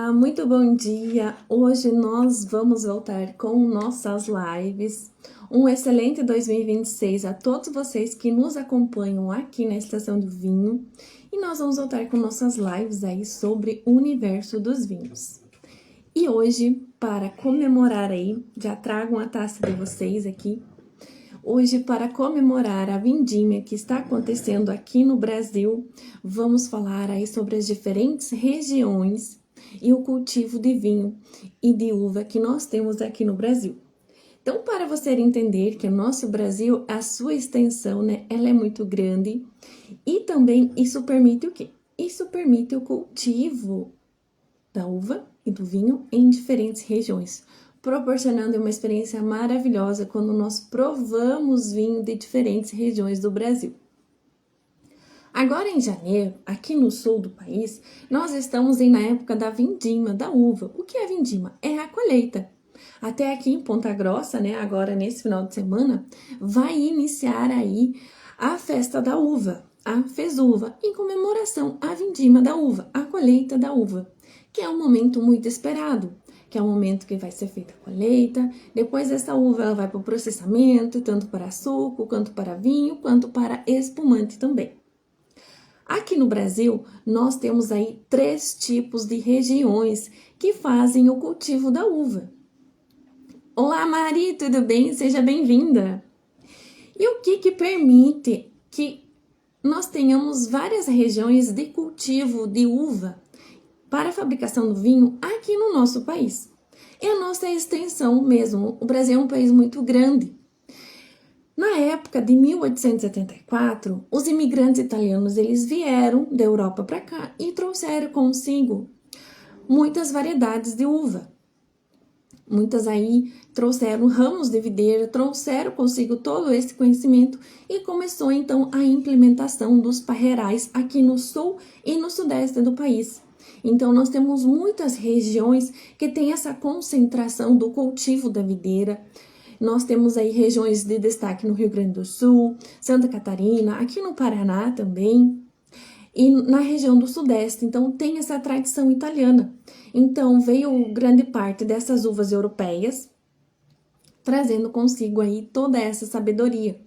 Olá, muito bom dia! Hoje nós vamos voltar com nossas lives. Um excelente 2026 a todos vocês que nos acompanham aqui na Estação do Vinho. E nós vamos voltar com nossas lives aí sobre o universo dos vinhos. E hoje, para comemorar aí, já trago uma taça de vocês aqui. Hoje, para comemorar a vindimia que está acontecendo aqui no Brasil, vamos falar aí sobre as diferentes regiões e o cultivo de vinho e de uva que nós temos aqui no Brasil. Então, para você entender que o nosso Brasil, a sua extensão, né, ela é muito grande e também isso permite o quê? Isso permite o cultivo da uva e do vinho em diferentes regiões, proporcionando uma experiência maravilhosa quando nós provamos vinho de diferentes regiões do Brasil. Agora em janeiro, aqui no sul do país, nós estamos na época da vindima, da uva. O que é vindima? É a colheita. Até aqui em Ponta Grossa, né, agora nesse final de semana, vai iniciar aí a festa da uva, a fesuva, em comemoração à vindima da uva, a colheita da uva, que é um momento muito esperado, que é o momento que vai ser feita a colheita. Depois essa uva ela vai para o processamento, tanto para suco, quanto para vinho, quanto para espumante também. Aqui no Brasil, nós temos aí 3 tipos de regiões que fazem o cultivo da uva. Olá, Mari, tudo bem? Seja bem-vinda! E o que permite que nós tenhamos várias regiões de cultivo de uva para a fabricação do vinho aqui no nosso país? É a nossa extensão mesmo. O Brasil é um país muito grande. Na época de 1874, os imigrantes italianos eles vieram da Europa para cá e trouxeram consigo muitas variedades de uva. Muitas aí trouxeram ramos de videira, trouxeram consigo todo esse conhecimento e começou então a implementação dos parreirais aqui no sul e no sudeste do país. Então, nós temos muitas regiões que têm essa concentração do cultivo da videira. Nós temos aí regiões de destaque no Rio Grande do Sul, Santa Catarina, aqui no Paraná também, e na região do Sudeste. Então, tem essa tradição italiana. Então, veio grande parte dessas uvas europeias, trazendo consigo aí toda essa sabedoria.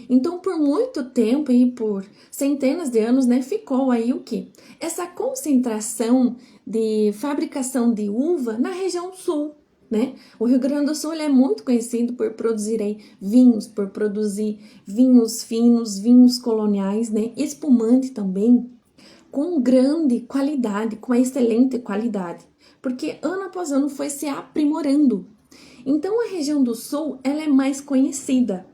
Então, por muito tempo e por centenas de anos, né, ficou aí o quê? Essa concentração de fabricação de uva na região sul, né? O Rio Grande do Sul ele é muito conhecido por produzir aí vinhos, por produzir vinhos finos, vinhos coloniais, né? Espumante também, com grande qualidade, com excelente qualidade, porque ano após ano foi se aprimorando. Então, a região do sul, ela é mais conhecida.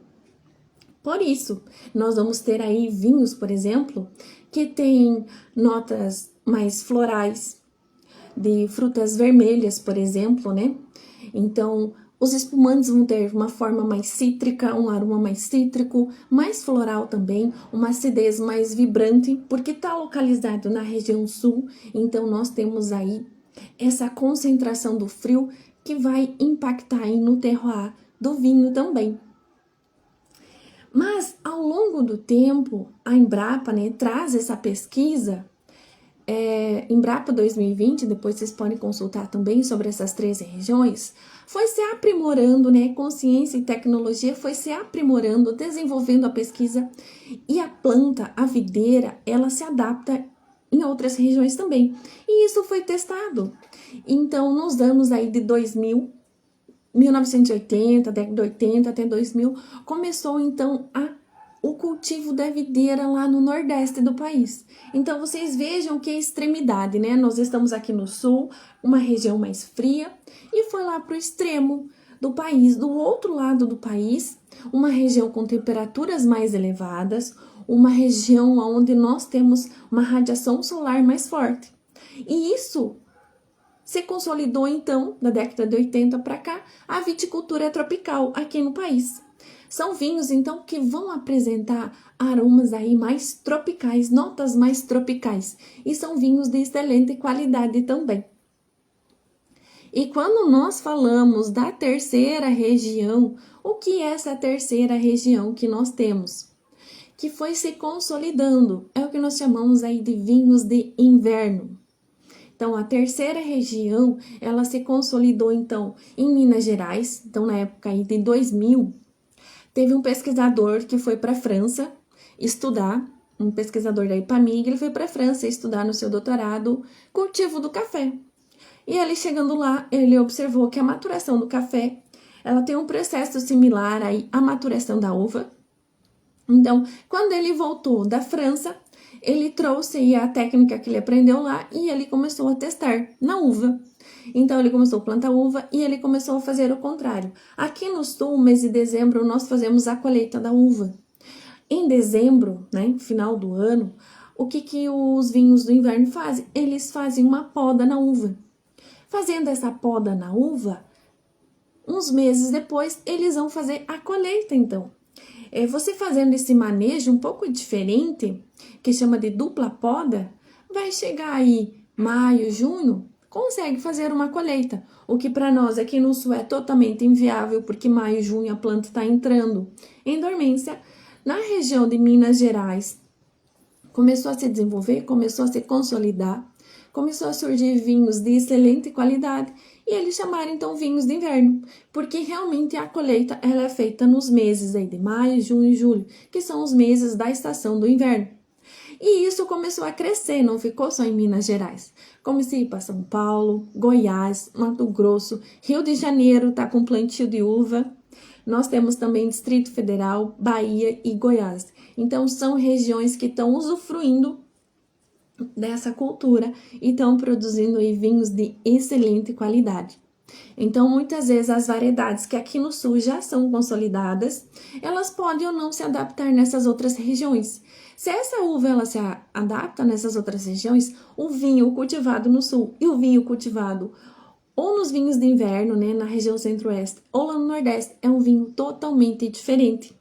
Por isso, nós vamos ter aí vinhos, por exemplo, que tem notas mais florais, de frutas vermelhas, por exemplo, né? Então, os espumantes vão ter uma forma mais cítrica, um aroma mais cítrico, mais floral também, uma acidez mais vibrante, porque está localizado na região sul. Então, nós temos aí essa concentração do frio que vai impactar aí no terroir do vinho também. Mas, ao longo do tempo, a Embrapa, né, traz essa pesquisa, Embrapa 2020, depois vocês podem consultar também sobre essas 13 regiões, foi se aprimorando, né, consciência e tecnologia foi se aprimorando, desenvolvendo a pesquisa, e a planta, a videira, ela se adapta em outras regiões também. E isso foi testado. Então, nos anos aí de 1980, década de 80 até 2000, começou então o cultivo da videira lá no nordeste do país. Então, vocês vejam que extremidade, né? Nós estamos aqui no sul, uma região mais fria, e foi lá para o extremo do país, do outro lado do país, uma região com temperaturas mais elevadas, uma região onde nós temos uma radiação solar mais forte. E isso se consolidou, então, da década de 80 para cá, a viticultura tropical aqui no país. São vinhos, então, que vão apresentar aromas aí mais tropicais, notas mais tropicais. E são vinhos de excelente qualidade também. E quando nós falamos da terceira região, o que é essa terceira região que nós temos? Que foi se consolidando, é o que nós chamamos aí de vinhos de inverno. Então, a terceira região, ela se consolidou, então, em Minas Gerais. Então, na época aí de 2000, teve um pesquisador que foi para a França estudar, um pesquisador da IPAMIG, ele foi para a França estudar no seu doutorado cultivo do café. E ele chegando lá, ele observou que a maturação do café, ela tem um processo similar aí à maturação da uva. Então, quando ele voltou da França, ele trouxe aí a técnica que ele aprendeu lá e ele começou a testar na uva. Então, ele começou a plantar uva e ele começou a fazer o contrário. Aqui no sul, mês de dezembro, nós fazemos a colheita da uva. Em dezembro, né, final do ano, o que os vinhos do inverno fazem? Eles fazem uma poda na uva. Fazendo essa poda na uva, uns meses depois, eles vão fazer a colheita, então. Você fazendo esse manejo um pouco diferente, que chama de dupla poda, vai chegar aí maio, junho, consegue fazer uma colheita. O que para nós aqui no sul é totalmente inviável, porque maio, junho a planta está entrando em dormência. Na região de Minas Gerais, começou a se desenvolver, começou a se consolidar, começou a surgir vinhos de excelente qualidade e eles chamaram então vinhos de inverno, porque realmente a colheita ela é feita nos meses aí de maio, junho e julho, que são os meses da estação do inverno. E isso começou a crescer, não ficou só em Minas Gerais. Começou a ir para São Paulo, Goiás, Mato Grosso, Rio de Janeiro está com plantio de uva. Nós temos também Distrito Federal, Bahia e Goiás. Então, são regiões que estão usufruindo dessa cultura e estão produzindo aí vinhos de excelente qualidade. Então, muitas vezes, as variedades que aqui no sul já são consolidadas, elas podem ou não se adaptar nessas outras regiões. Se essa uva ela se adapta nessas outras regiões, o vinho cultivado no sul e o vinho cultivado ou nos vinhos de inverno, né, na região centro-oeste, ou lá no nordeste, é um vinho totalmente diferente.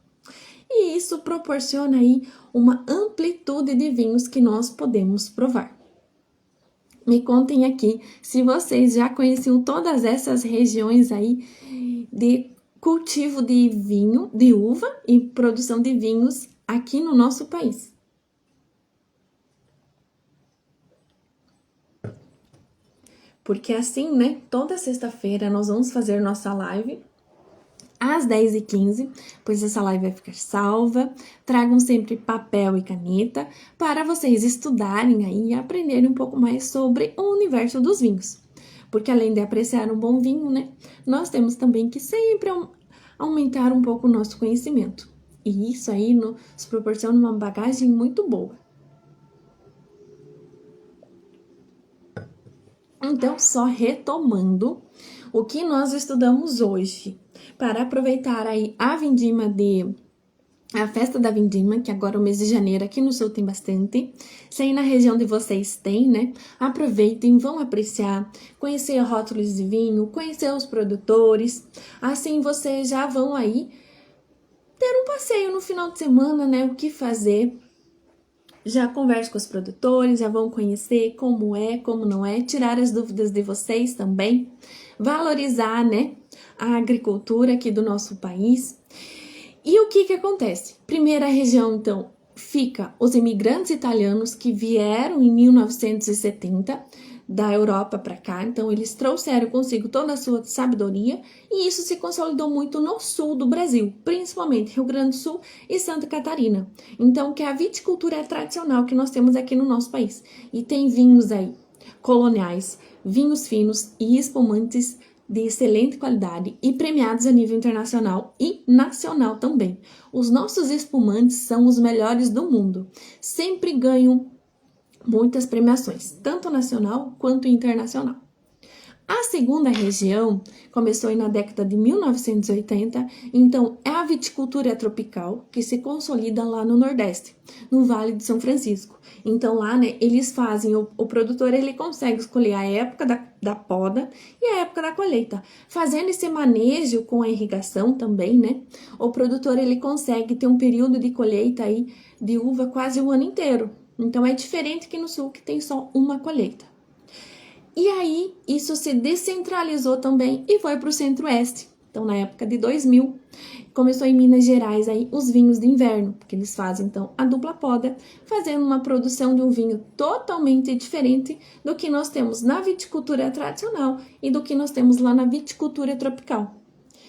E isso proporciona aí uma amplitude de vinhos que nós podemos provar. Me contem aqui se vocês já conheciam todas essas regiões aí de cultivo de vinho, de uva e produção de vinhos aqui no nosso país. Porque assim, né, toda sexta-feira nós vamos fazer nossa live às 10h15, pois essa live vai ficar salva. Tragam sempre papel e caneta para vocês estudarem aí e aprenderem um pouco mais sobre o universo dos vinhos. Porque além de apreciar um bom vinho, né, nós temos também que sempre aumentar um pouco o nosso conhecimento. E isso aí nos proporciona uma bagagem muito boa. Então, só retomando o que nós estudamos hoje, para aproveitar aí a festa da vindima, que agora é o mês de janeiro aqui no sul tem bastante. Se aí na região de vocês tem, né? Aproveitem, vão apreciar, conhecer rótulos de vinho, conhecer os produtores. Assim vocês já vão aí ter um passeio no final de semana, né? O que fazer. Já converse com os produtores, já vão conhecer como é, como não é, tirar as dúvidas de vocês também, valorizar, né, a agricultura aqui do nosso país. E o que acontece? Primeira região, então, fica os imigrantes italianos que vieram em 1970 da Europa para cá, então eles trouxeram consigo toda a sua sabedoria e isso se consolidou muito no sul do Brasil, principalmente Rio Grande do Sul e Santa Catarina. Então, que a viticultura é tradicional que nós temos aqui no nosso país. E tem vinhos aí coloniais, vinhos finos e espumantes de excelente qualidade e premiados a nível internacional e nacional também. Os nossos espumantes são os melhores do mundo, sempre ganham muitas premiações, tanto nacional quanto internacional. A segunda região começou aí na década de 1980, então é a viticultura tropical que se consolida lá no Nordeste, no Vale de São Francisco. Então lá, né, eles fazem, o produtor ele consegue escolher a época da poda e a época da colheita. Fazendo esse manejo com a irrigação também, né, o produtor ele consegue ter um período de colheita aí de uva quase o ano inteiro. Então, é diferente que no sul, que tem só uma colheita. E aí, isso se descentralizou também e foi para o centro-oeste. Então, na época de 2000, começou em Minas Gerais aí os vinhos de inverno, porque eles fazem, então, a dupla poda, fazendo uma produção de um vinho totalmente diferente do que nós temos na viticultura tradicional e do que nós temos lá na viticultura tropical.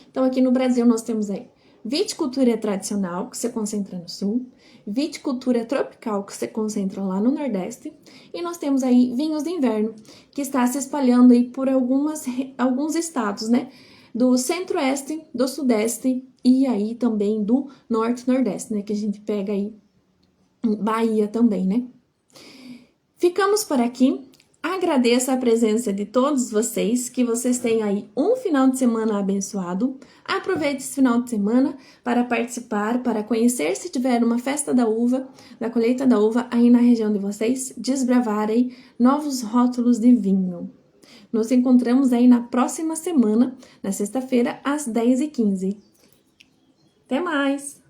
Então, aqui no Brasil, nós temos aí viticultura tradicional, que se concentra no sul, viticultura tropical, que se concentra lá no nordeste, e nós temos aí vinhos de inverno, que está se espalhando aí por alguns estados, né? Do centro-oeste, do sudeste e aí também do norte-nordeste, né? Que a gente pega aí Bahia também, né? Ficamos por aqui. Agradeço a presença de todos vocês, que vocês tenham aí um final de semana abençoado. Aproveite esse final de semana para participar, para conhecer se tiver uma festa da uva, da colheita da uva aí na região de vocês, desbravar aí novos rótulos de vinho. Nos encontramos aí na próxima semana, na sexta-feira, às 10h15. Até mais!